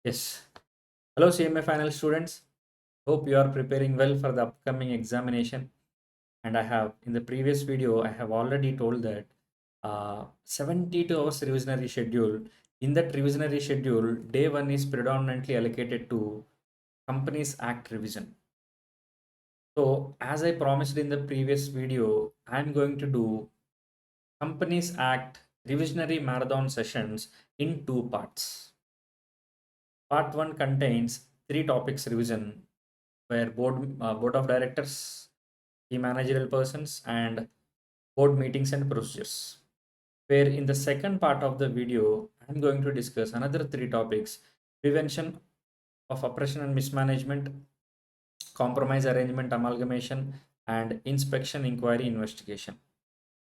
Yes. Hello, CMA final students. Hope you are preparing well for the upcoming examination. And I have, in the previous video, I have already told that 72 hours revisionary schedule. In that revisionary schedule, day one is predominantly allocated to Companies Act revision. So, as I promised in the previous video, I'm going to do Companies Act revisionary marathon sessions in two parts. Part 1 contains three topics revision where board of directors, key managerial persons, and board meetings and procedures. Where in the second part of the video, I'm going to discuss another three topics: prevention of oppression and mismanagement, compromise arrangement amalgamation, and inspection inquiry investigation.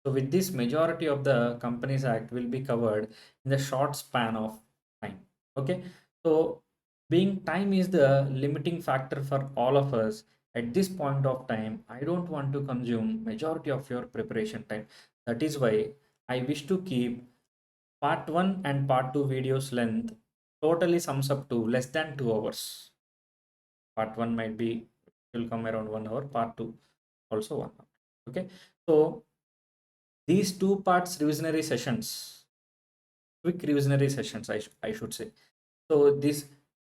So with this, majority of the Companies Act will be covered in the short span of time. Okay, so being time is the limiting factor for all of us at this point of time, I don't want to consume majority of your preparation time. That is why I wish to keep part 1 and part 2 videos length totally sums up to less than 2 hours. Part 1 might be will come around 1 hour, part 2 also 1 hour. Okay, so these two parts revisionary sessions, quick revisionary sessions, I should say. So these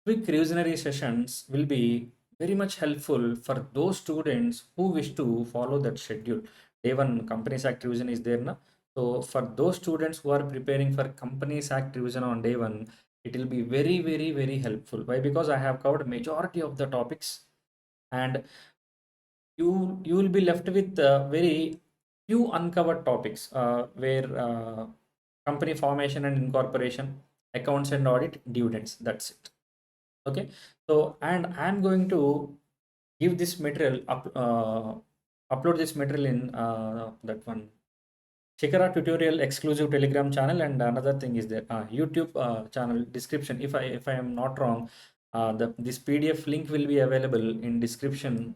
quick revisionary sessions will be very much helpful for those students who wish to follow that schedule. Day one Companies Act revision is there now. So for those students who are preparing for Companies Act revision on day one, it will be very helpful. Why? Because I have covered majority of the topics, and you will be left with very few uncovered topics where company formation and incorporation, accounts and audit, dividends. That's it. Okay, so and I'm going to give this material upload this material in that one Shikhara tutorial exclusive Telegram channel, and another thing is there YouTube channel description. If I am not wrong, the this PDF link will be available in description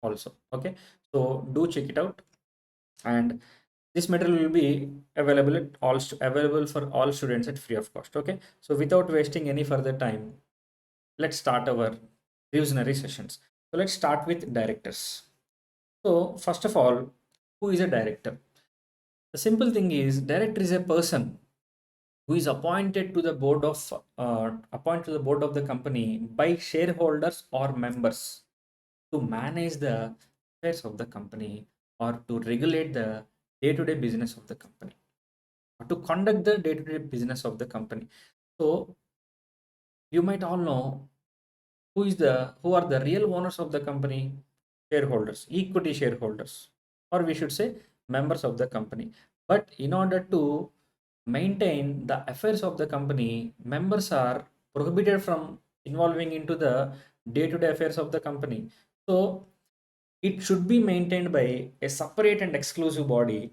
also. Okay, so do check it out, and this material will be available for all students at free of cost. Okay, so without wasting any further time, let's start our revisionary sessions. So let's start with directors. So first of all, who is a director? The simple thing is, director is a person who is appointed to the board of the company by shareholders or members to manage the affairs of the company, or to regulate the day-to-day business of the company, or to conduct the day-to-day business of the company. So you might all know who are the real owners of the company. Shareholders, equity shareholders, or we should say members of the company. But in order to maintain the affairs of the company, members are prohibited from involving into the day-to-day affairs of the company. So it should be maintained by a separate and exclusive body.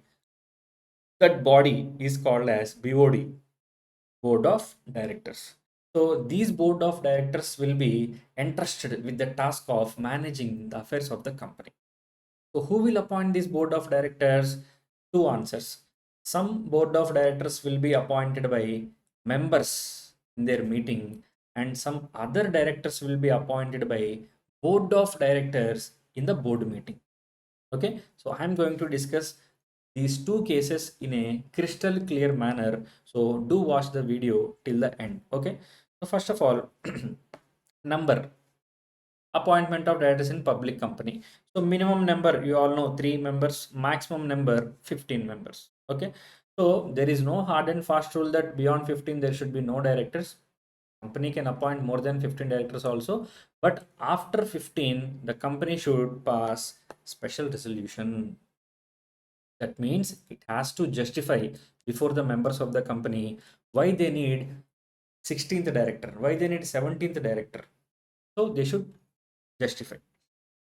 That body is called as BOD, board of directors. So these board of directors will be entrusted with the task of managing the affairs of the company. So who will appoint this board of directors? Two answers. Some board of directors will be appointed by members in their meeting, and some other directors will be appointed by board of directors in the board meeting. Okay, so I'm going to discuss these two cases in a crystal clear manner. So do watch the video till the end. Okay, so first of all, number appointment of directors in public company. So minimum number, you all know, 3 members, maximum number 15 members. Okay, so there is no hard and fast rule that beyond 15 there should be no directors. Company can appoint more than 15 directors also, but after 15 the company should pass special resolution. That means it has to justify before the members of the company why they need 16th director, why they need 17th director. So they should justify.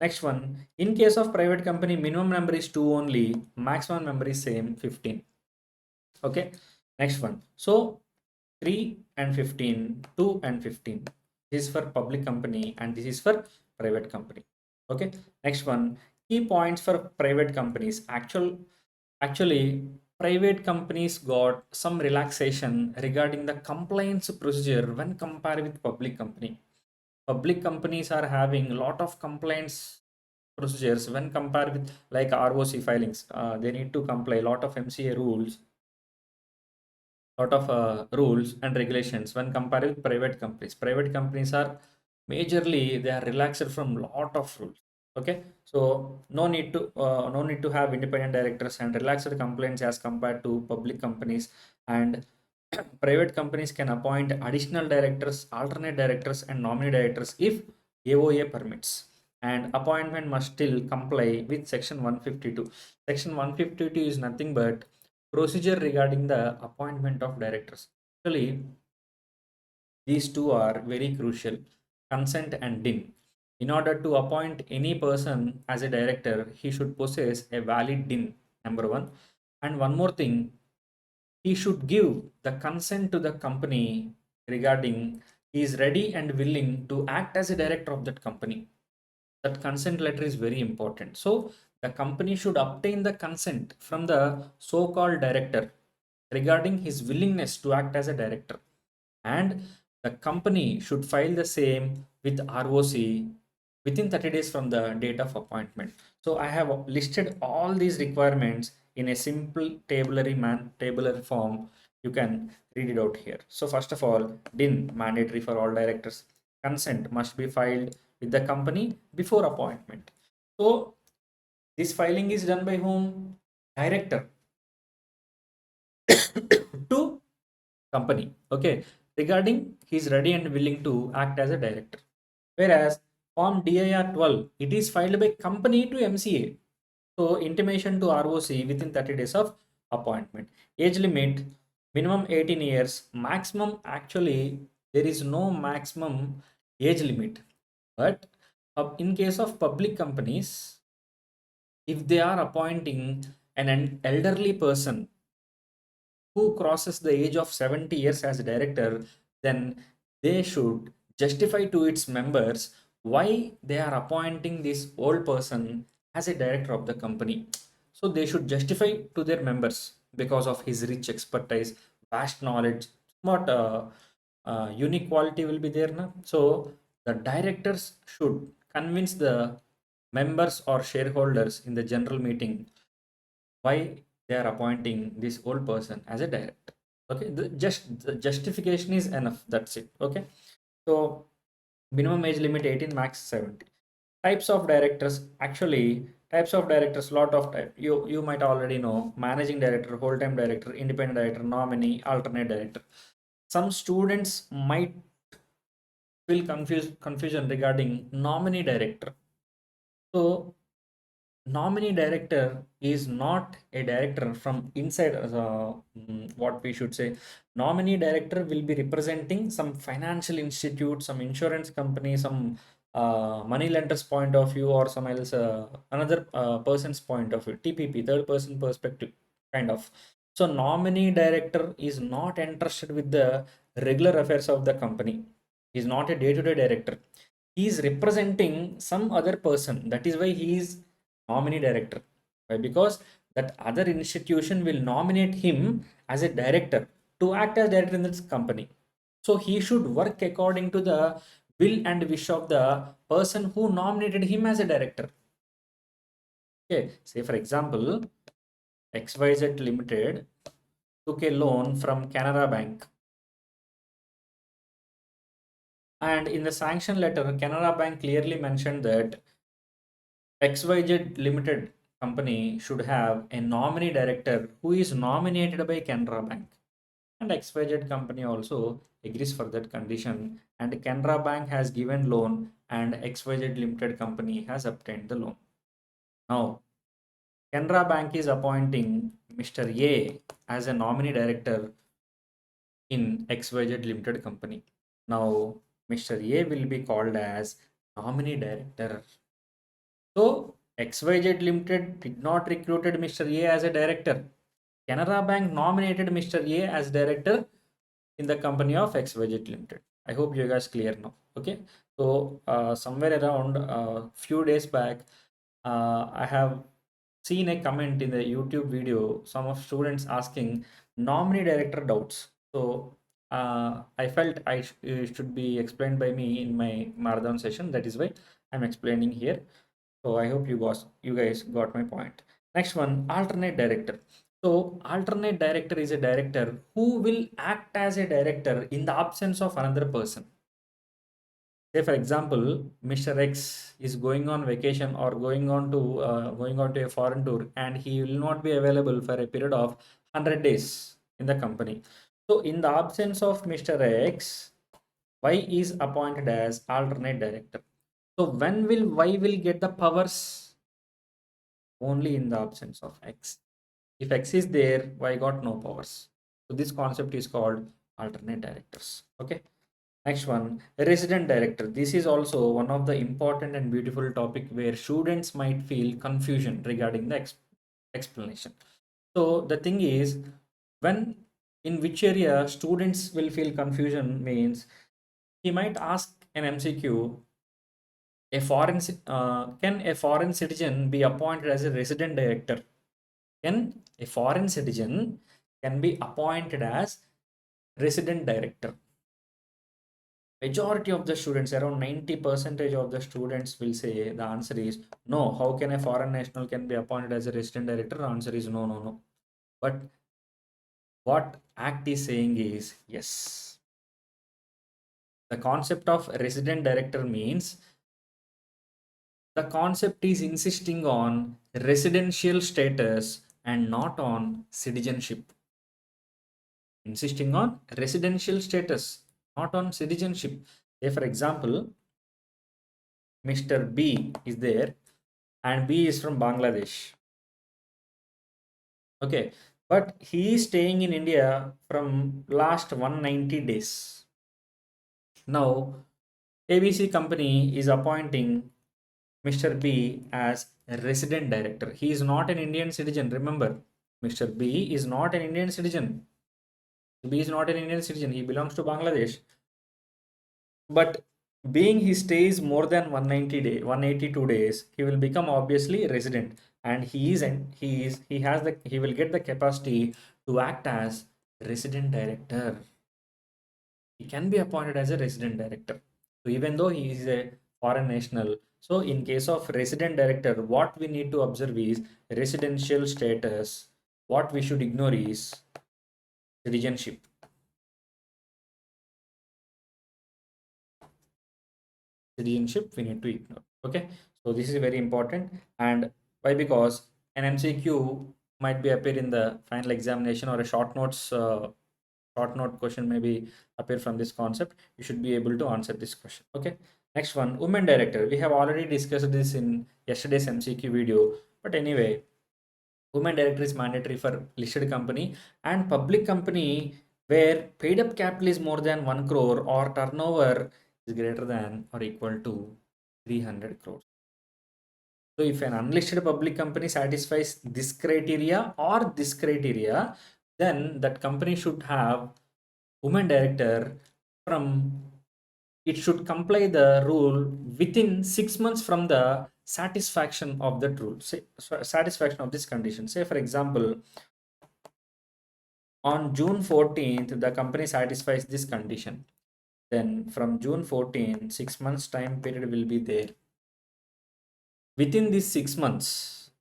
Next one, in case of private company, minimum number is 2 only, maximum number is same 15. Okay, next one. So 3 and 15, 2 and 15. This is for public company and this is for private company. Okay, next one, key points for private companies. Actually, private companies got some relaxation regarding the compliance procedure when compared with public company. Public companies are having a lot of compliance procedures when compared with like ROC filings. They need to comply a lot of MCA rules, lot of rules and regulations when compared with private companies. Private companies are majorly they are relaxed from lot of rules. Okay, so no need to have independent directors and relaxed compliance as compared to public companies. And private companies can appoint additional directors, alternate directors, and nominee directors if AOA permits. And appointment must still comply with Section 152. Section 152 is nothing but procedure regarding the appointment of directors. Actually, these two are very crucial, consent and DIN. In order to appoint any person as a director, he should possess a valid DIN, number one. And one more thing, he should give the consent to the company regarding he is ready and willing to act as a director of that company. That consent letter is very important. So the company should obtain the consent from the so-called director regarding his willingness to act as a director, and the company should file the same with ROC within 30 days from the date of appointment. So I have listed all these requirements in a simple tabular form. You can read it out here. So first of all, DIN mandatory for all directors. Consent must be filed with the company before appointment. So this filing is done by whom? Director to company. Okay, regarding he's ready and willing to act as a director. Whereas form DIR 12, it is filed by company to MCA. So intimation to ROC within 30 days of appointment. Age limit minimum 18 years. Maximum, actually there is no maximum age limit. But in case of public companies, if they are appointing an elderly person who crosses the age of 70 years as a director, then they should justify to its members why they are appointing this old person as a director of the company. So they should justify to their members because of his rich expertise, vast knowledge, what unique quality will be there now. So the directors should convince the members or shareholders in the general meeting why they are appointing this old person as a director. Okay, the justification is enough, that's it. Okay, so minimum age limit 18, max 70. Types of directors, actually types of directors, lot of type. You might already know: managing director, whole time director, independent director, nominee, alternate director. Some students might feel confusion regarding nominee director. So nominee director is not a director from inside, what we should say. Nominee director will be representing some financial institute, some insurance company, some money lenders point of view, or some else another person's point of view, TPP, third person perspective, kind of. So nominee director is not entrusted with the regular affairs of the company. He is not a day-to-day director. He is representing some other person. That is why he is nominee director. Why? Because that other institution will nominate him as a director to act as director in this company. So he should work according to the will and wish of the person who nominated him as a director. Okay, say for example, XYZ Limited took a loan from Canara Bank, and in the sanction letter, Canara Bank clearly mentioned that XYZ Limited company should have a nominee director who is nominated by Canara Bank. And XYZ company also agrees for that condition. And Canara Bank has given loan and XYZ Limited company has obtained the loan. Now, Canara Bank is appointing Mr. A as a nominee director in XYZ Limited company. Now, Mr. A will be called as nominee director. So XYZ Limited did not recruited Mr. A as a director. Canara Bank nominated Mr. A as director in the company of XYZ Limited. I hope you guys clear now. Okay. So somewhere around few days back, I have seen a comment in the YouTube video, some of students asking nominee director doubts. So I felt it should be explained by me in my marathon session. That is why I'm explaining here. So I hope you guys got my point. Next one, alternate director. So alternate director is a director who will act as a director in the absence of another person. Say for example, Mr. X is going on vacation or going on to a foreign tour, and he will not be available for a period of 100 days in the company. So in the absence of Mr. X, Y is appointed as alternate director. So when will Y will get the powers? Only in the absence of X. If X is there, Y got no powers. So this concept is called alternate directors. Okay. Next one, resident director. This is also one of the important and beautiful topic where students might feel confusion regarding the explanation. So the thing is, when in which area students will feel confusion means he might ask an MCQ, can a foreign citizen be appointed as a resident director? Can a foreign citizen can be appointed as resident director? Majority of the students, around 90% of the students will say the answer is no. How can a foreign national can be appointed as a resident director? The answer is no, no, no. But what act is saying is yes. The concept of resident director means the concept is insisting on residential status and not on citizenship. Insisting on residential status, not on citizenship. Say for example, Mr. B is there and B is from Bangladesh. Okay, but he is staying in India from last 190 days. Now, ABC company is appointing Mr. B as a resident director. He is not an Indian citizen. Remember, Mr. B is not an Indian citizen. B is not an Indian citizen. He belongs to Bangladesh. But being he stays more than 182 days, he will become obviously resident, and he will get the capacity to act as resident director. He can be appointed as a resident director. So even though he is a foreign national, so in case of resident director, what we need to observe is residential status. What we should ignore is citizenship. Citizenship we need to ignore. Okay, so this is very important. And why? Because an MCQ might be appear in the final examination, or a short note question maybe appear from this concept. You should be able to answer this question. Okay, next one, women director. We have already discussed this in yesterday's MCQ video, but anyway, women director is mandatory for listed company and public company where paid up capital is more than 1 crore or turnover is greater than or equal to 300 crores. So if an unlisted public company satisfies this criteria or this criteria, then that company should have women director from it should comply the rule within 6 months from the satisfaction of that rule. Satisfaction of this condition. Say for example, on June 14th, the company satisfies this condition. Then from June 14, 6 months time period will be there. Within this 6 months,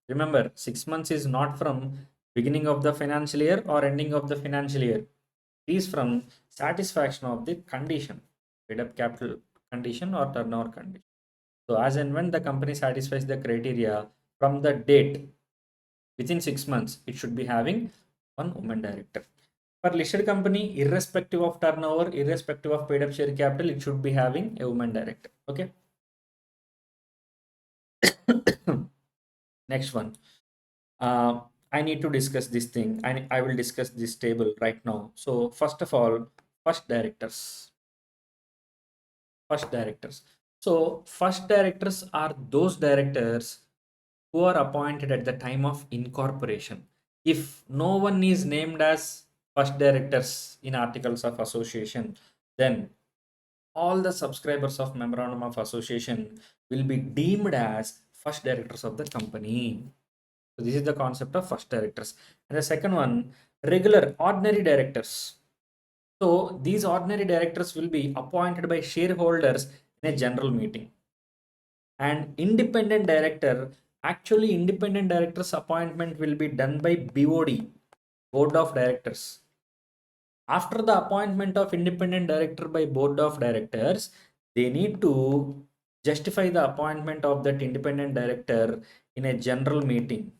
remember 6 months is not from beginning of the financial year or ending of the financial year. It is from satisfaction of the condition, paid up capital condition or turnover condition. So as and when the company satisfies the criteria from the date, within 6 months, it should be having one woman director. For listed company, irrespective of turnover, irrespective of paid up share capital, it should be having a woman director. Okay. Next one. I need to discuss this thing. I will discuss this table right now. So first of all, first directors. First directors. So first directors are those directors who are appointed at the time of incorporation. If no one is named as first directors in articles of association, then all the subscribers of memorandum of association will be deemed as first directors of the company. So this is the concept of first directors. And the second one, regular ordinary directors. So these ordinary directors will be appointed by shareholders in a general meeting. And independent director, actually independent directors appointment will be done by BOD, board of directors. After the appointment of independent director by board of directors, they need to justify the appointment of that independent director in a general meeting.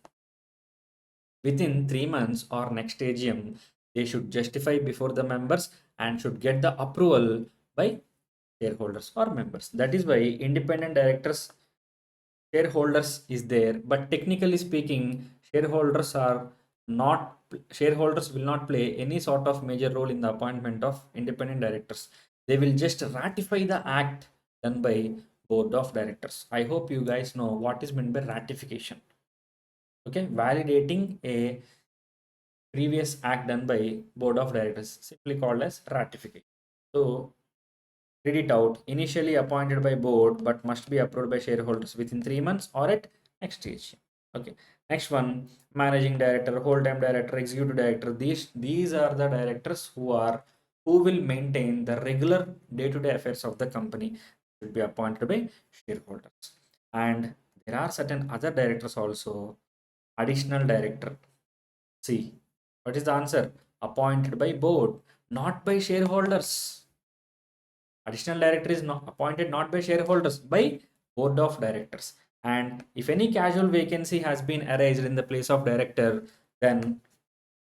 Within 3 months or next AGM, they should justify before the members and should get the approval by shareholders or members. That is why independent directors shareholders is there, but technically speaking, shareholders are not shareholders will not play any sort of major role in the appointment of independent directors. They will just ratify the act done by board of directors. I hope you guys know what is meant by ratification. Okay, validating a previous act done by board of directors, simply called as ratification. So read it out. Initially appointed by board but must be approved by shareholders within 3 months or at next stage. Okay. Next one, managing director, whole-time director, executive director. These are the directors who will maintain the regular day-to-day affairs of the company. Will be appointed by shareholders. And there are certain other directors also. Additional director. See, what is the answer? Appointed by board, not by shareholders. Additional director is not appointed not by shareholders, by board of directors. And if any casual vacancy has been arranged in the place of director, then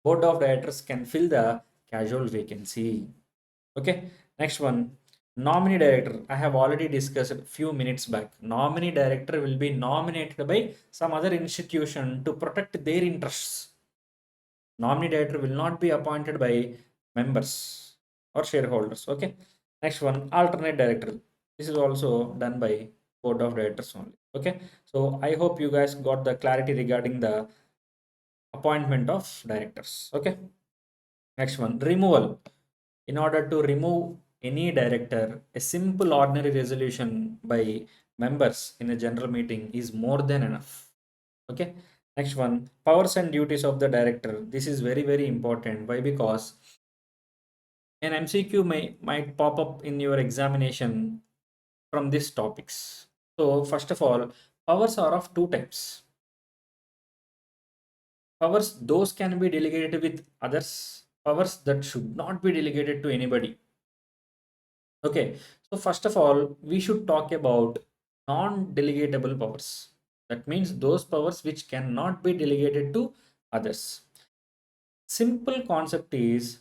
board of directors can fill the casual vacancy. Okay. Next one, nominee director. I have already discussed a few minutes back. Nominee director will be nominated by some other institution to protect their interests. Nominee director will not be appointed by members or shareholders. Okay. Next one, alternate director. This is also done by board of directors only. Okay. So I hope you guys got the clarity regarding the appointment of directors. Okay. Next one, removal. In order to remove any director, a simple ordinary resolution by members in a general meeting is more than enough. Okay. Next one, powers and duties of the director. This is very, very important. Why? Because an MCQ might pop up in your examination from these topics. So first of all, powers are of two types. Powers, those can be delegated with others. Powers that should not be delegated to anybody. Okay, so first of all, we should talk about non-delegatable powers. That means those powers which cannot be delegated to others. Simple concept is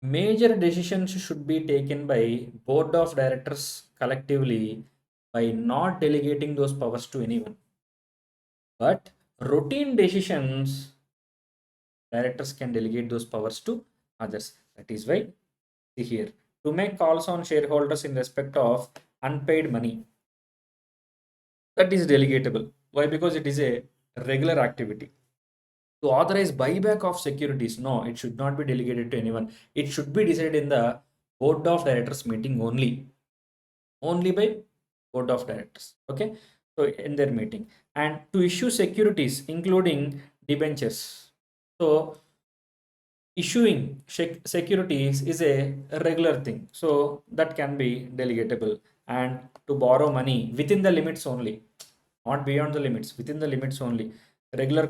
major decisions should be taken by board of directors collectively by not delegating those powers to anyone. But routine decisions, directors can delegate those powers to others. That is why, see here, to make calls on shareholders in respect of unpaid money, that is delegatable. Why? Because it is a regular activity. To authorize buyback of securities, no, it should not be delegated to anyone. It should be decided in the board of directors meeting only by board of directors. Okay, so in their meeting. And to issue securities including debentures, so issuing securities is a regular thing, so that can be delegatable. And to borrow money within the limits only, not beyond the limits, within the limits only, regular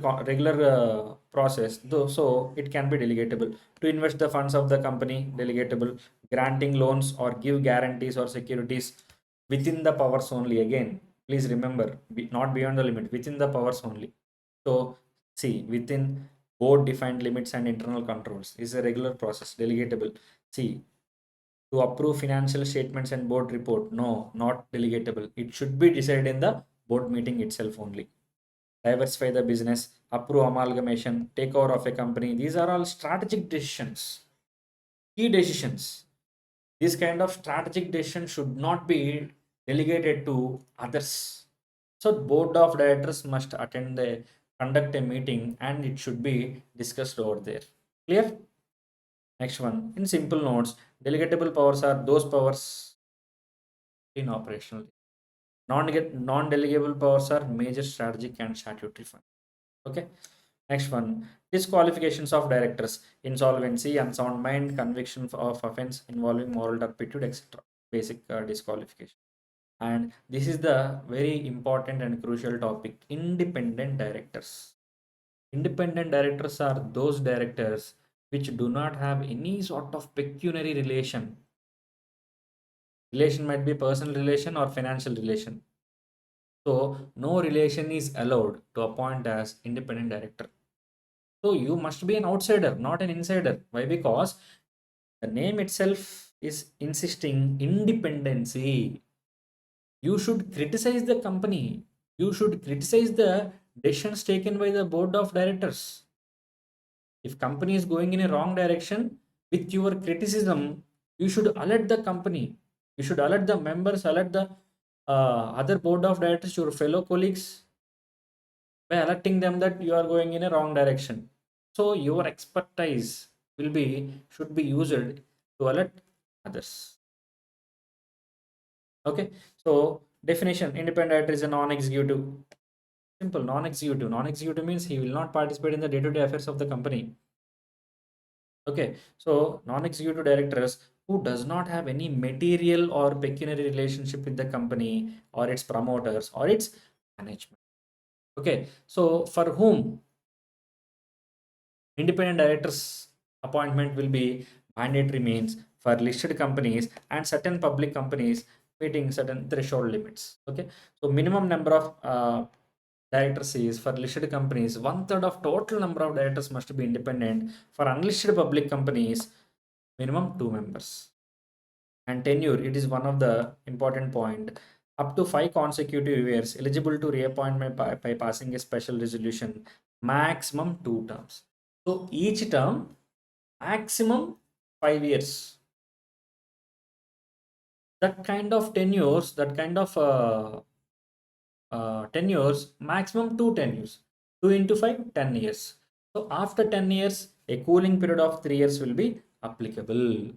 process though, so it can be delegatable. To invest the funds of the company, delegatable. Granting loans or give guarantees or securities within the powers only, again please remember, not beyond the limit, within the powers only. So see, within board defined limits and internal controls is a regular process, delegatable. See, to approve financial statements and board report, no, not delegatable. It should be decided in the board meeting itself only. Diversify the business, approve amalgamation, take over of a company. These are all strategic decisions, key decisions. This kind of strategic decision should not be delegated to others. So board of directors must conduct a meeting and it should be discussed over there. Clear? Next one. In simple notes, delegatable powers are those powers in operational. Non-delegable powers are major strategic and statutory fund. Okay. Next one, disqualifications of directors, insolvency, unsound mind, conviction of offense involving moral turpitude, etc. Basic disqualification. And this is the very important and crucial topic, independent directors. Independent directors are those directors which do not have any sort of pecuniary relation. Relation might be personal relation or financial relation. So no relation is allowed to appoint as independent director. So you must be an outsider, not an insider. Why? Because the name itself is insisting independency. You should criticize the company. You should criticize the decisions taken by the board of directors. If company is going in a wrong direction, with your criticism, you should alert the company. You should alert the members, alert the other board of directors, your fellow colleagues, by alerting them that you are going in a wrong direction. So your expertise should be used to alert others. Okay. So definition: independent director is a non-executive. Simple, non-executive. Non-executive means he will not participate in the day-to-day affairs of the company. Okay. So non-executive directors who does not have any material or pecuniary relationship with the company or its promoters or its management. Okay. So for whom independent directors appointment will be mandatory means for listed companies and certain public companies meeting certain threshold limits. Okay. So minimum number of directors is for listed companies, one third of total number of directors must be independent. For unlisted public companies, minimum 2 members. And tenure, it is one of the important point. Up to 5 consecutive years, eligible to reappointment by passing a special resolution, maximum 2 terms. So each term, maximum 5 years. That kind of tenures, tenures, maximum 2 tenures. 2 into 5, 10 years. So after 10 years, a cooling period of 3 years will be applicable.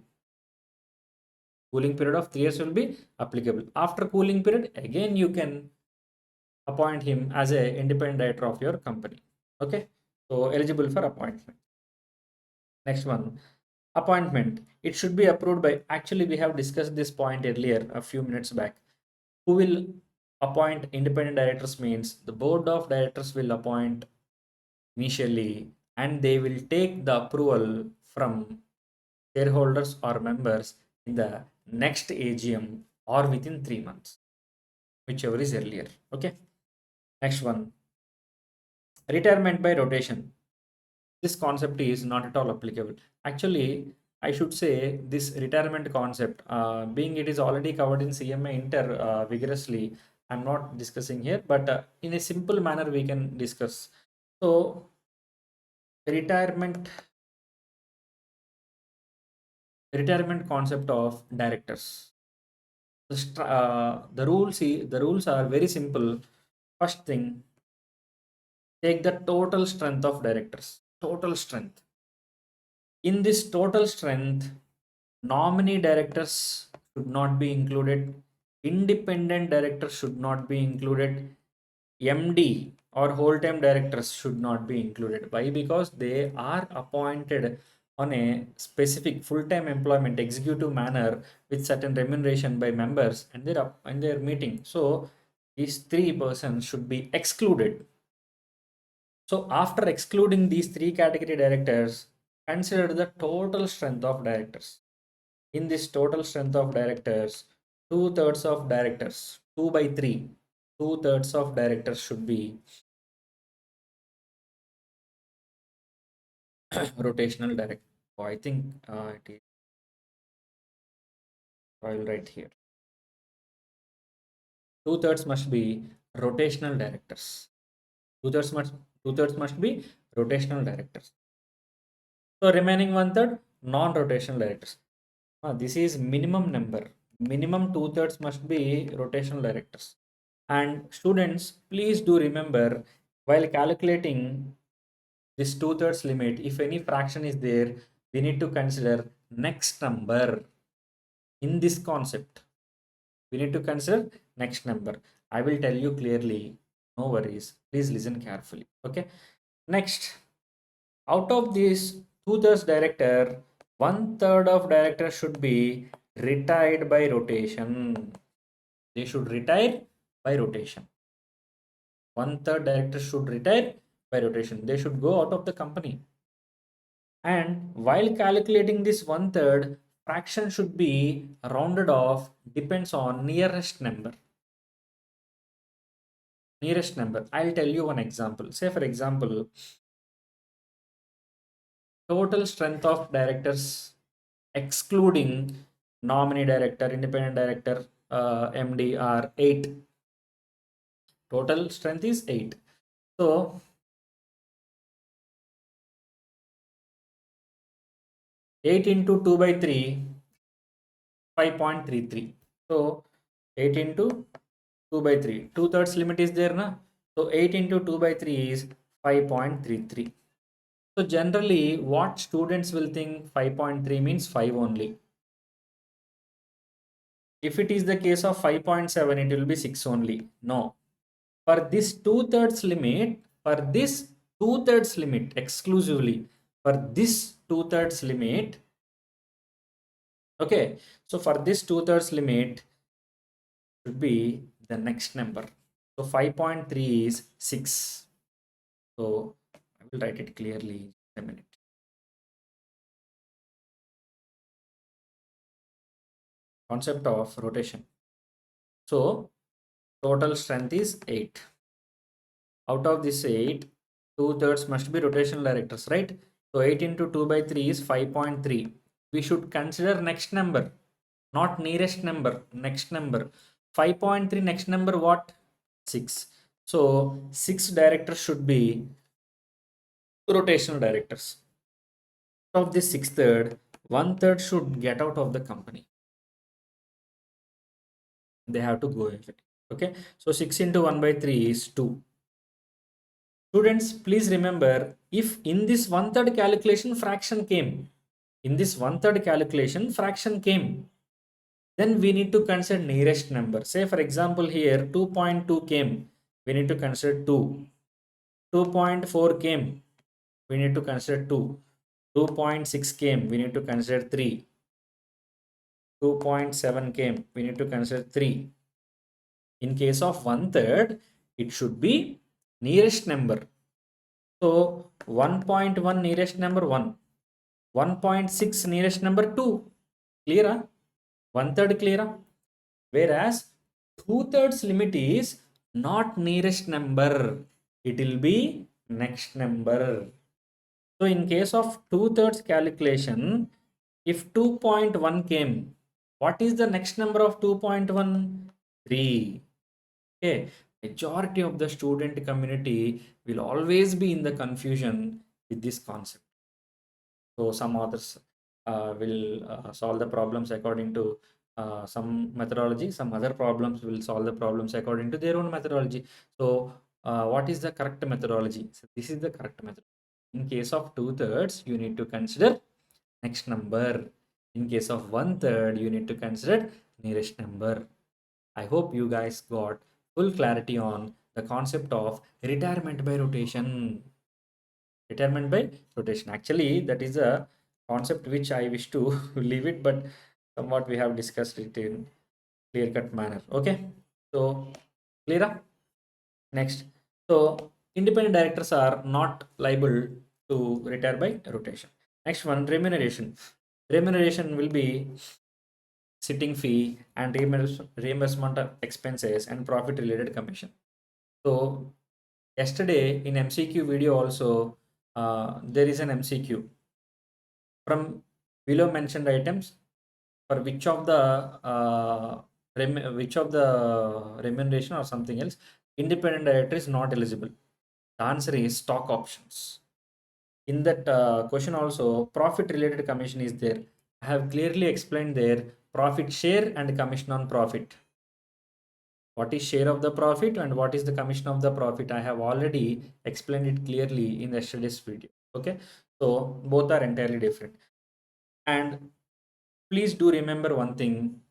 Cooling period of 3 years will be applicable. After cooling period, again you can appoint him as a independent director of your company. Okay. So eligible for appointment. Next one, appointment. It should be approved by, actually we have discussed this point earlier a few minutes back. Who will appoint independent directors means the board of directors will appoint initially, and they will take the approval from shareholders or members in the next AGM or within 3 months, whichever is earlier. Okay. Next one, retirement by rotation. This concept is not at all applicable. Actually, I should say this retirement concept, being it is already covered in CMA Inter vigorously, I'm not discussing here, but in a simple manner we can discuss. So, retirement concept of directors. The rules are very simple. First thing, take the total strength of directors. Total strength. In this total strength, nominee directors should not be included. Independent directors should not be included. MD or whole-time directors should not be included. Why? Because they are appointed on a specific full-time employment executive manner with certain remuneration by members and their meeting. So these three persons should be excluded. So after excluding these three category directors, consider the total strength of directors. In this total strength of directors, two-thirds of directors, 2 by 3, two-thirds of directors should be rotational director. So I think it is, I will write here. Two-thirds must be rotational directors. Two-thirds must two-thirds must be rotational directors. So remaining one-third non-rotational directors. This is minimum number. Minimum two-thirds must be rotational directors. And students, please do remember while calculating this two-thirds limit, if any fraction is there, we need to consider next number in this concept. We need to consider next number. I will tell you clearly. No worries. Please listen carefully. Okay. Next, out of this two-thirds director, one-third of director should be retired by rotation. They should retire by rotation. One-third director should retire by rotation. They should go out of the company. And while calculating this one-third, fraction should be rounded off, depends on nearest number. Nearest number. I'll tell you one example. Say for example, total strength of directors excluding nominee director, independent director, MD are 8. Total strength is 8. So 8 into 2 by 3, 5.33. So 8 into 2 by 3. Two-thirds limit is there, na? So 8 into 2 by 3 is 5.33. So generally, what students will think 5.3 means 5 only. If it is the case of 5.7, it will be 6 only. No. For this two-thirds limit exclusively, for this two-thirds limit, okay, so for this two-thirds limit should be the next number. So 5.3 is 6. So I will write it clearly in a minute. Concept of rotation. So total strength is 8. Out of this 8, two-thirds must be rotational directors, right? So 8 into 2 by 3 is 5.3. We should consider next number, not nearest number, next number. 5.3 next number what? 6. So 6 directors should be rotational directors. Of this 6/3, 1/3 should get out of the company. They have to go away. Okay. So 6 into 1 by 3 is 2. Students, please remember, if in this one-third calculation fraction came, then we need to consider nearest number. Say for example here 2.2 came, we need to consider 2. 2.4 came, we need to consider 2. 2.6 came, we need to consider 3. 2.7 came, we need to consider 3. In case of one-third, it should be nearest number. So 1.1 nearest number 1. 1.6 nearest number 2. Clear? One-third clear? Whereas two-thirds limit is not nearest number. It will be next number. So in case of two-thirds calculation, if 2.1 came, what is the next number of 2.1? 3. Okay, majority of the student community will always be in the confusion with this concept. So some authors will solve the problems according to some methodology, some other problems will solve the problems according to their own methodology. So what is the correct methodology? So this is the correct method. In case of two-thirds, you need to consider next number. In case of one-third, you need to consider nearest number. I hope you guys got full clarity on the concept of retirement by rotation. Retirement by rotation. Actually, that is a concept which I wish to leave it, but somewhat we have discussed it in clear-cut manner. Okay, so clear. Next, so independent directors are not liable to retire by rotation. Next one, remuneration. Remuneration will be sitting fee and reimbursement of expenses and profit related commission. So yesterday in MCQ video also there is an MCQ from below mentioned items for which of the remuneration or something else independent director is not eligible. The answer is stock options. In that question also profit related commission is there. I have clearly explained there profit share and commission on profit. What is share of the profit and what is the commission of the profit? I have already explained it clearly in yesterday's video. Okay, so both are entirely different. And please do remember one thing,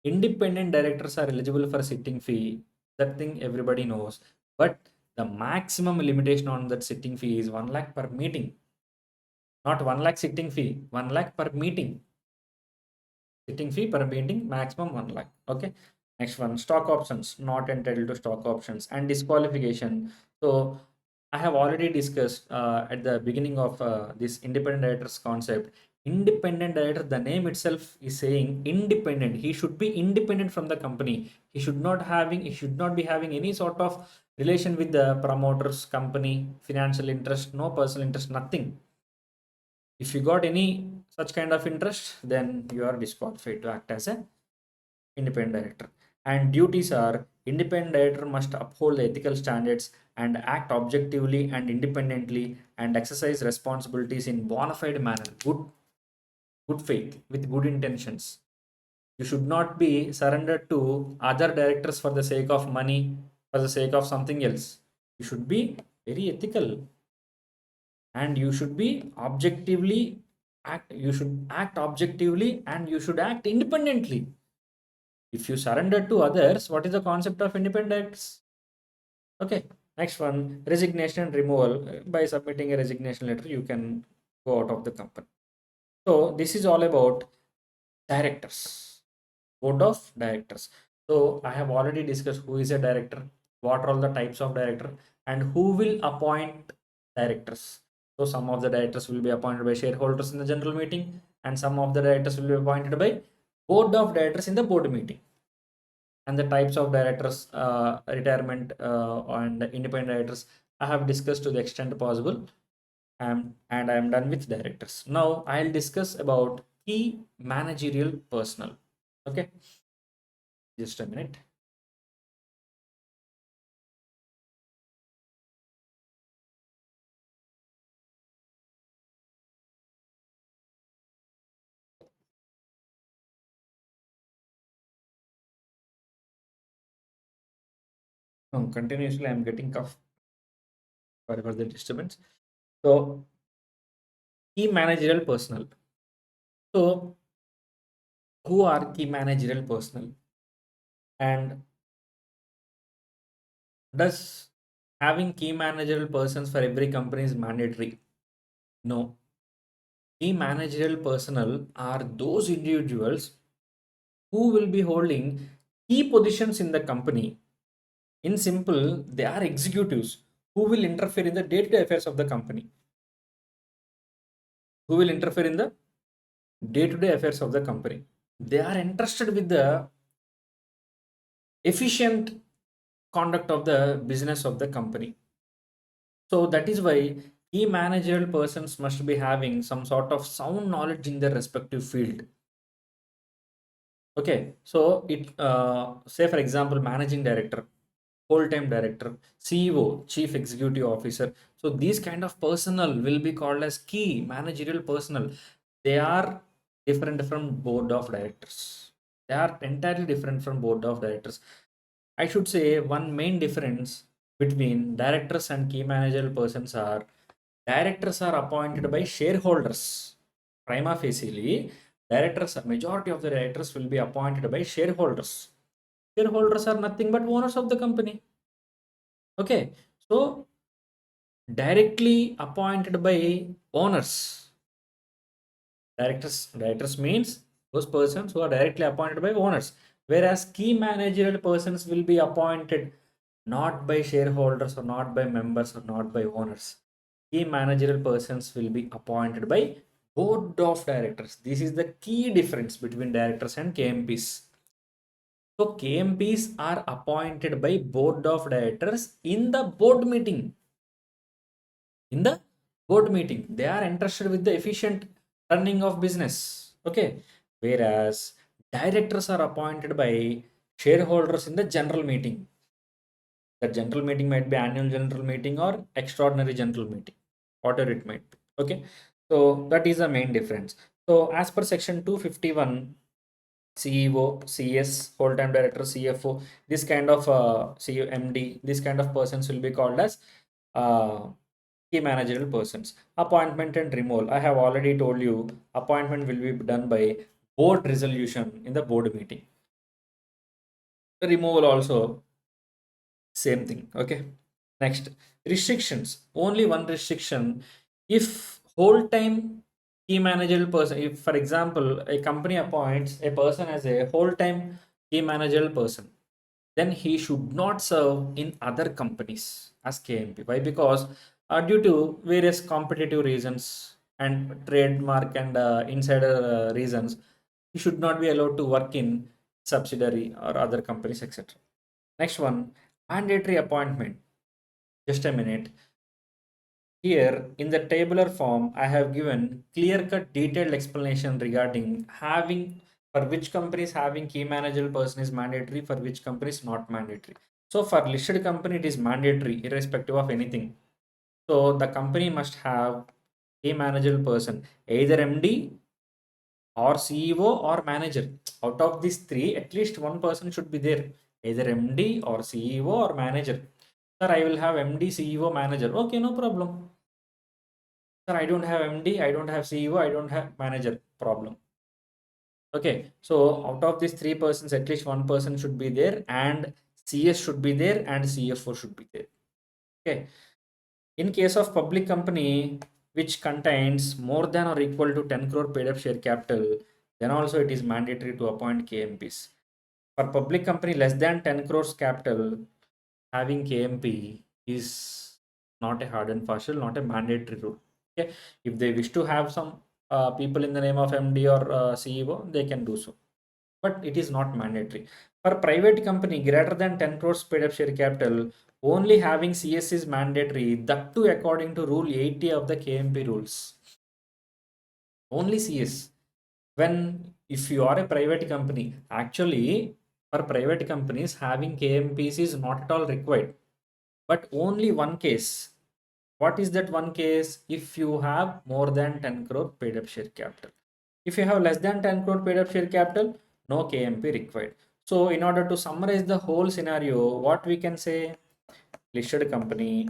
Independent directors are eligible for sitting fee. That thing everybody knows. But the maximum limitation on that sitting fee is 1 lakh per meeting. Not 1 lakh sitting fee, 1 lakh per meeting. Sitting fee per meeting maximum 1 lakh. Okay. Next one, stock options, not entitled to stock options, and disqualification. So I have already discussed at the beginning of this independent directors concept. Independent director, the name itself is saying independent. He should be independent from the company. He should not be having any sort of relation with the promoters, company, financial interest, no personal interest, nothing. If you got any such kind of interest, then you are disqualified to act as a independent director. And duties are, independent director must uphold the ethical standards and act objectively and independently and exercise responsibilities in bona fide manner, good faith, with good intentions. You should not be surrendered to other directors for the sake of money, for the sake of something else. You should be very ethical, and you should be objectively act. You should act objectively, and you should act independently. If you surrender to others, what is the concept of independence? Okay, next one, resignation and removal. By submitting a resignation letter, you can go out of the company. So this is all about directors, board of directors. So I have already discussed who is a director, what are all the types of director, and who will appoint directors. So some of the directors will be appointed by shareholders in the general meeting, and some of the directors will be appointed by board of directors in the board meeting. And the types of directors, retirement and independent directors, I have discussed to the extent possible. And I am done with directors. Now I'll discuss about key managerial personnel. Okay, just a minute. Continuously I'm getting cough. Sorry for the disturbance. So key managerial personnel. So who are key managerial personnel, and does having key managerial persons for every company is mandatory? No. Key managerial personnel are those individuals who will be holding key positions in the company. In simple, they are executives who will interfere in the day-to-day affairs of the company. Who will interfere in the day-to-day affairs of the company. They are entrusted with the efficient conduct of the business of the company. So that is why key managerial persons must be having some sort of sound knowledge in their respective field. Okay, so say for example, managing director, whole-time director, CEO, chief executive officer. So these kind of personnel will be called as key managerial personnel. They are different from board of directors. They are entirely different from board of directors. I should say one main difference between directors and key managerial persons are, directors are appointed by shareholders. Prima facie, directors, majority of the directors will be appointed by shareholders. Shareholders are nothing but owners of the company. Okay, so directly appointed by owners. Directors means those persons who are directly appointed by owners, whereas key managerial persons will be appointed not by shareholders or not by members or not by owners. Key managerial persons will be appointed by board of directors. This is the key difference between directors and KMPs. So KMPs are appointed by board of directors in the board meeting. In the board meeting, they are interested with the efficient running of business. Okay. Whereas directors are appointed by shareholders in the general meeting. The general meeting might be annual general meeting or extraordinary general meeting, whatever it might be. Okay. So that is the main difference. So as per section 251, CEO, CS, full-time director, CFO, this kind of CEO, MD, this kind of persons will be called as uh, key managerial persons. Appointment and removal. I have already told you, appointment will be done by board resolution in the board meeting. Removal also same thing. Okay. Next, restrictions. Only one restriction. If whole time key managerial person, if for example a company appoints a person as a whole time key managerial person, then he should not serve in other companies as KMP. Why? Because due to various competitive reasons and trademark and insider reasons, he should not be allowed to work in subsidiary or other companies, etc. Next one, mandatory appointment. Just a minute. Here in the tabular form, I have given clear-cut detailed explanation regarding having for which companies having key managerial person is mandatory, for which companies not mandatory. So for listed company, it is mandatory irrespective of anything. So the company must have key managerial person, either MD or CEO or manager. Out of these three, at least one person should be there, either MD or CEO or manager. Sir, I will have MD, CEO, manager. Okay, no problem. Sir, I don't have MD, I don't have CEO, I don't have manager. Problem. Okay, so out of these three persons, at least one person should be there, and CS should be there, and CFO should be there. Okay. In case of public company which contains more than or equal to 10 crore paid up share capital, then also it is mandatory to appoint KMPs. For public company less than 10 crores capital, having KMP is not a hard and fast rule, not a mandatory rule. Okay, if they wish to have some people in the name of MD or CEO, they can do so, but it is not mandatory. For private company greater than 10 crores paid up share capital, only having CS is mandatory, that too according to Rule 80 of the KMP rules. Only CS. When if you are a private company, actually for private companies having KMPs is not at all required, but only one case. What is that one case? If you have more than 10 crore paid up share capital. If you have less than 10 crore paid up share capital, no KMP required. So in order to summarize the whole scenario, what we can say, listed company,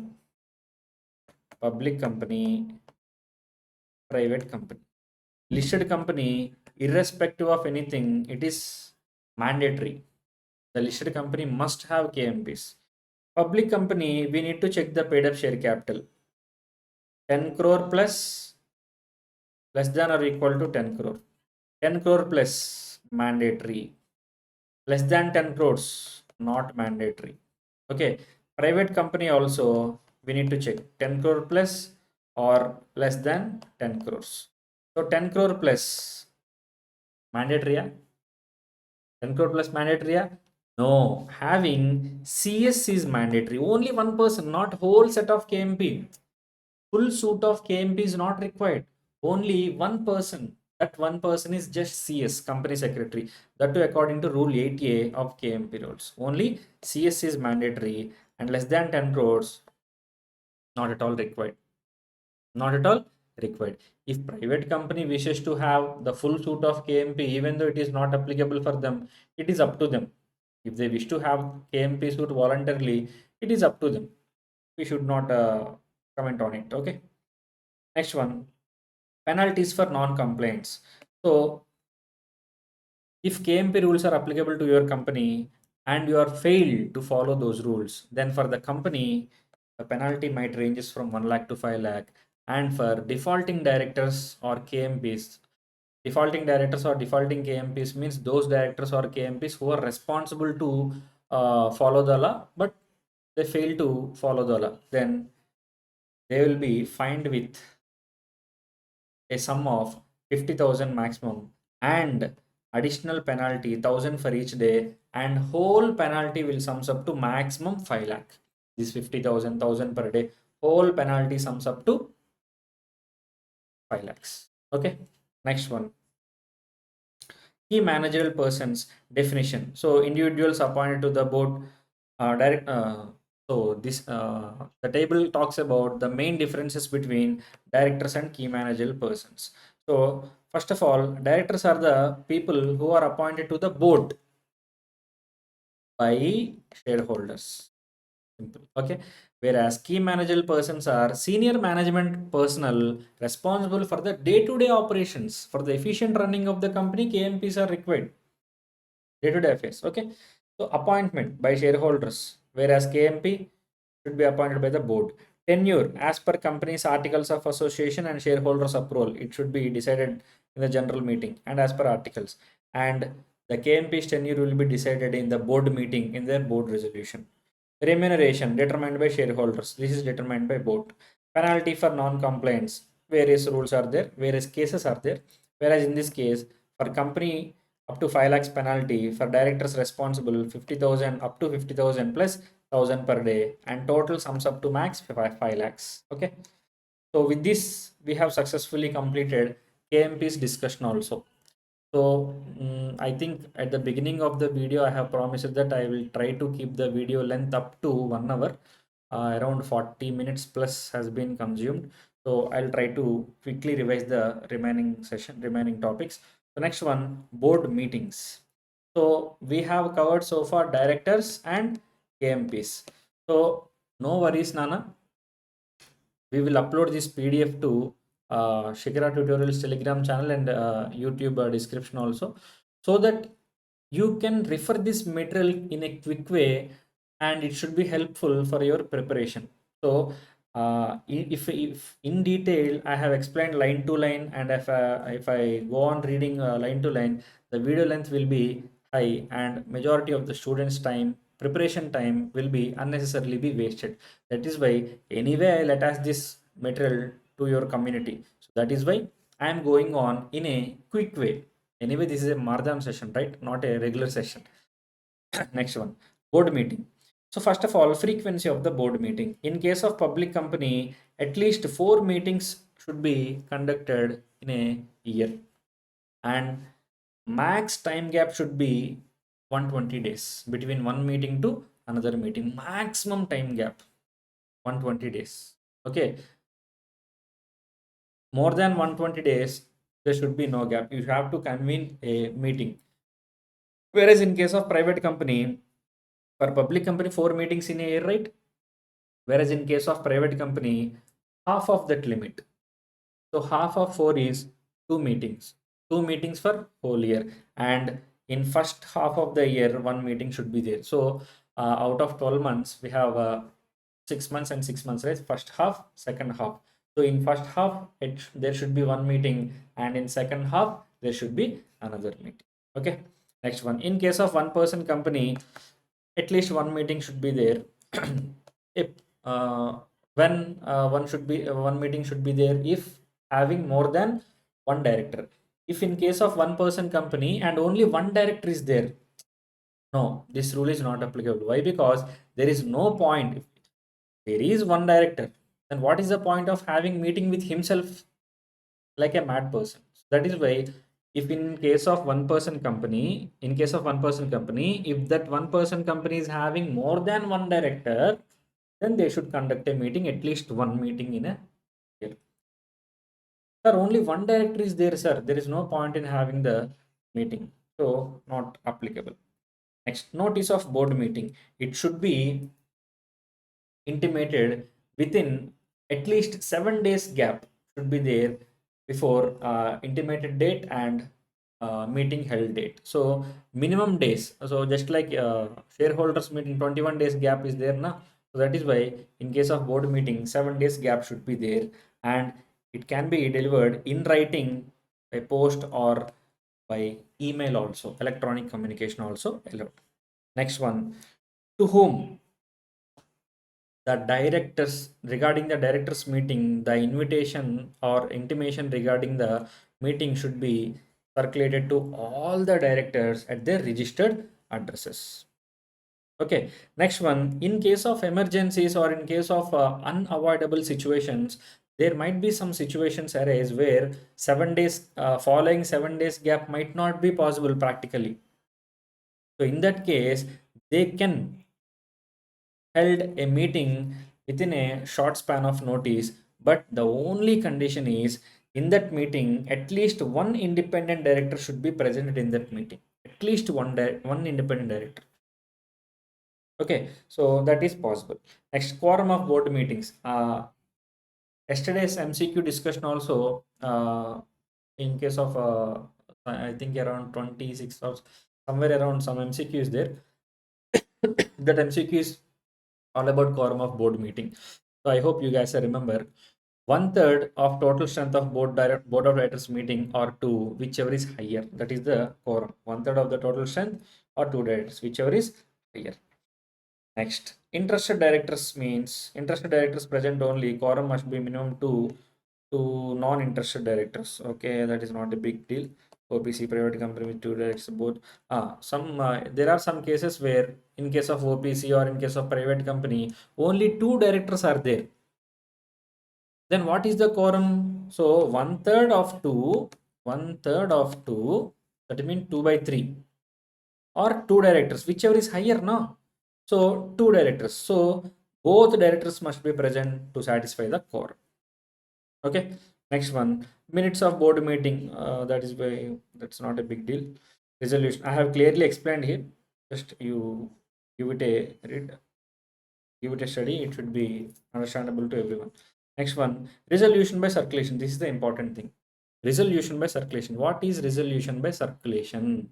public company, private company. Listed company, irrespective of anything, it is mandatory. The listed company must have KMPs. Public company, we need to check the paid up share capital. 10 crore plus less than or equal to 10 crore. 10 crore plus mandatory. Less than 10 crores not mandatory. Okay, private company also we need to check 10 crore plus or less than 10 crores. So 10 crore plus mandatory, yeah? 10 crore plus mandatory, yeah? No, having CS is mandatory. Only one person, not whole set of KMP. Full suit of KMP is not required. Only one person. That one person is just CS, company secretary. That too according to Rule 80A of KMP rules. Only CS is mandatory and less than 10 crores, not at all required. Not at all required. If private company wishes to have the full suit of KMP, even though it is not applicable for them, it is up to them. If they wish to have KMP suit voluntarily, it is up to them. We should not comment on it. Okay. Next one, penalties for non-compliance. So if KMP rules are applicable to your company and you are failed to follow those rules, then for the company, the penalty might ranges from 1 lakh to 5 lakh. And for defaulting directors or KMPs, defaulting directors or defaulting KMPs means those directors or KMPs who are responsible to follow the law, but they fail to follow the law, then they will be fined with a sum of 50,000 maximum and additional penalty 1,000 for each day, and whole penalty will sums up to maximum 5 lakh. This 50,000 1,000 per day, whole penalty sums up to 5 lakhs. Okay. Next one, key managerial persons definition. So individuals appointed to the board direct so this the table talks about the main differences between directors and key managerial persons. So first of all, directors are the people who are appointed to the board by shareholders. Simple. Okay. Whereas key managerial persons are senior management personnel responsible for the day-to-day operations. For the efficient running of the company, KMPs are required. Day-to-day affairs. Okay. So appointment by shareholders, whereas KMP should be appointed by the board. Tenure, as per company's articles of association and shareholders approval, it should be decided in the general meeting and as per articles. And the KMP's tenure will be decided in the board meeting in their board resolution. Remuneration determined by shareholders. This is determined by board. Penalty for non-compliance. Various rules are there, various cases are there. Whereas in this case, for company up to 5 lakhs penalty, for directors responsible 50,000 up to 50,000 plus 1,000 per day, and total sums up to max 5 lakhs. Okay. So with this, we have successfully completed KMP's discussion also. So I think at the beginning of the video, I have promised that I will try to keep the video length up to 1 hour. Around 40 minutes plus has been consumed. So I'll try to quickly revise the remaining topics. The next one, board meetings. So we have covered so far directors and KMPs. So no worries, Nana. We will upload this PDF to Shikhara Tutorials Telegram channel and YouTube description also, so that you can refer this material in a quick way, and it should be helpful for your preparation. So if in detail I have explained line to line, and if I go on reading line to line, the video length will be high, and majority of the students time, preparation time, will be unnecessarily be wasted. That is why anyway I'll attach this material to your community. So that is why I am going on in a quick way. Anyway, this is a marathon session, right? Not a regular session. Next one, board meeting. So first of all, frequency of the board meeting. In case of public company, at least 4 meetings should be conducted in a year, and max time gap should be 120 days between one meeting to another meeting. Maximum time gap 120 days. Okay, more than 120 days, there should be no gap. You have to convene a meeting. Whereas in case of private company, for public company, 4 meetings in a year, right? Whereas in case of private company, half of that limit. So half of 4 is 2 meetings. 2 meetings for whole year. And in first half of the year, one meeting should be there. So out of 12 months, we have 6 months and 6 months, right? First half, second half. So in first half, there should be one meeting, and in second half, there should be another meeting. Okay. Next one. In case of one person company, at least one meeting should be there. If when one meeting should be there if having more than one director. If in case of one person company and only one director is there, no, this rule is not applicable. Why? Because there is no point. If there is one director, then what is the point of having meeting with himself like a mad person? That is why, if in case of one person company, if that one person company is having more than one director, then they should conduct a meeting, at least one meeting in a year. Sir, only one director is there, sir. There is no point in having the meeting. So, not applicable. Next, notice of board meeting. It should be intimated within at least 7 days gap should be there before intimated date and meeting held date. So minimum days. So just like shareholders meeting, 21 days gap is there now. So that is why in case of board meeting, 7 days gap should be there, and it can be delivered in writing by post or by email also. Electronic communication also allowed. Next one, to whom? The directors, regarding the directors meeting, the invitation or intimation regarding the meeting should be circulated to all the directors at their registered addresses. Okay. Next one, in case of emergencies or in case of unavoidable situations, there might be some situations arise where 7 days following 7 days gap might not be possible practically. So in that case, they can held a meeting within a short span of notice, but the only condition is, in that meeting at least one independent director should be present in that meeting. At least one independent director. Okay, so that is possible. Next, quorum of board meetings. Yesterday's MCQ discussion also, in case of I think around 26 or somewhere around some MCQ is there. That MCQ is all about quorum of board meeting. So I hope you guys remember, one third of total strength of board of directors meeting or two, whichever is higher. That is the quorum. One third of the total strength or two directors, whichever is higher. Next, interested directors means interested directors present only. Quorum must be minimum two non-interested directors. Okay, that is not a big deal. OPC private company with two directors both. There are some cases where in case of OPC or in case of private company, only two directors are there. Then what is the quorum? So one third of two, that means 2/3, or two directors, whichever is higher now. So two directors. So both directors must be present to satisfy the quorum. Okay. Next one, minutes of board meeting. That's not a big deal. Resolution. I have clearly explained here. Just you give it a read, give it a study. It should be understandable to everyone. Next one, resolution by circulation. This is the important thing. Resolution by circulation. What is resolution by circulation?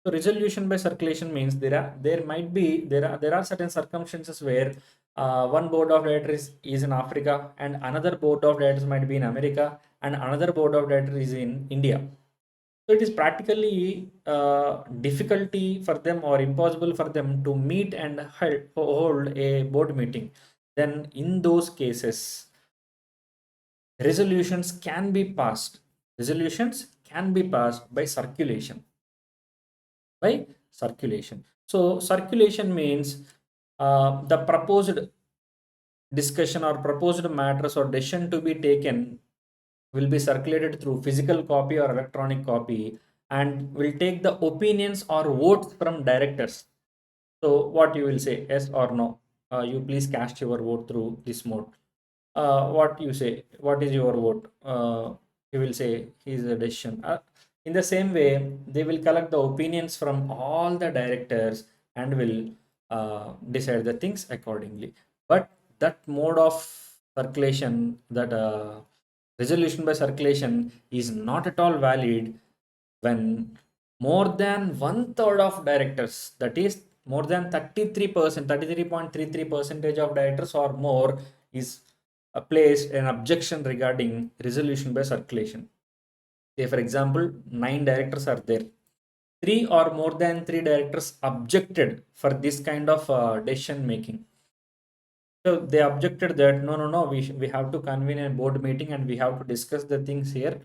So resolution by circulation means there are certain circumstances where one board of directors is in Africa and another board of directors might be in America and another board of directors is in India. So it is practically difficulty for them or impossible for them to meet and hold a board meeting. Then in those cases, resolutions can be passed. Resolutions can be passed by circulation. By circulation. So circulation means the proposed discussion or proposed matters or decision to be taken will be circulated through physical copy or electronic copy and will take the opinions or votes from directors. So what you will say, yes or no? You please cast your vote through this mode. What you say? What is your vote? You will say his decision. In the same way, they will collect the opinions from all the directors and will decide the things accordingly. But that mode of circulation, that resolution by circulation, is not at all valid when more than one third of directors, that is more than 33%, 33.33 percentage of directors or more, is placed an objection regarding resolution by circulation. Say for example, 9 directors are there. 3 or more than 3 directors objected for this kind of decision making. So they objected that no, we have to convene a board meeting and we have to discuss the things here,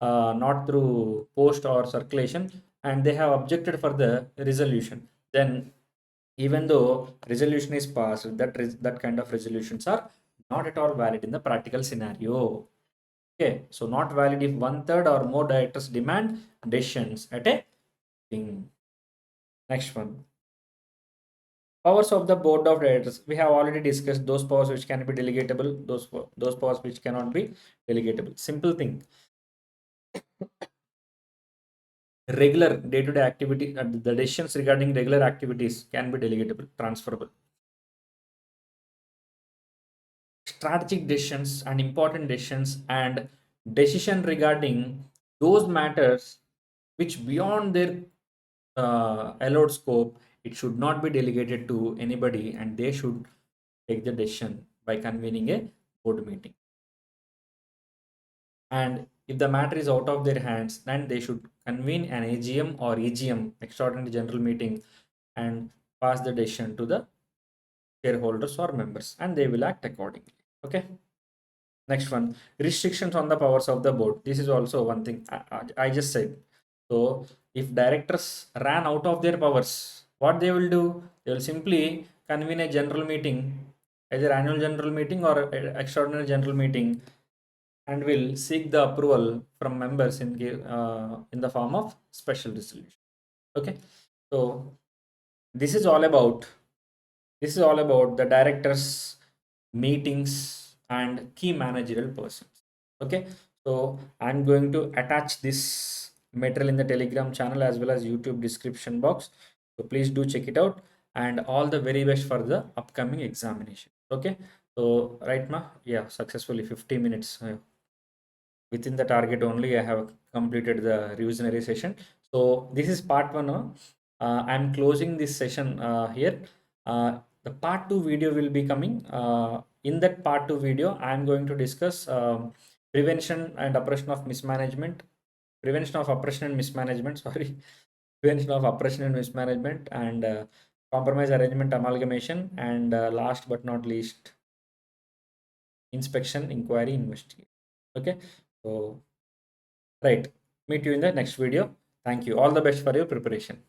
not through post or circulation, and they have objected for the resolution. Then even though resolution is passed, that kind of resolutions are not at all valid in the practical scenario. Okay, so not valid if one third or more directors demand decisions at a thing. Next one, powers of the board of directors. We have already discussed those powers which can be delegatable, those powers which cannot be delegatable. Simple thing. Regular day-to-day activity, the decisions regarding regular activities can be delegatable, transferable. Strategic decisions and important decisions and decision regarding those matters which beyond their allowed scope, it should not be delegated to anybody and they should take the decision by convening a board meeting. And if the matter is out of their hands, then they should convene an AGM or EGM, extraordinary general meeting, and pass the decision to the shareholders or members, and they will act accordingly. Okay. Next one, restrictions on the powers of the board. This is also one thing I just said. So if directors ran out of their powers, what they will do? They will simply convene a general meeting, either annual general meeting or extraordinary general meeting, and will seek the approval from members in the form of special resolution. Okay, so this is all about the directors meetings and key managerial persons. Okay, so I'm going to attach this material in the Telegram channel as well as YouTube description box, so please do check it out, and all the very best for the upcoming examination. Okay, so right now, yeah, successfully 50 minutes within the target only I have completed the revisionary session. So this is part one. I'm closing this session here. The part 2 video will be coming. In that part 2 video, I'm going to discuss prevention and oppression of mismanagement, prevention of oppression and mismanagement, sorry, prevention of oppression and mismanagement, and compromise arrangement amalgamation, and last but not least, inspection, inquiry, investigation. Okay, so right, meet you in the next video. Thank you. All the best for your preparation.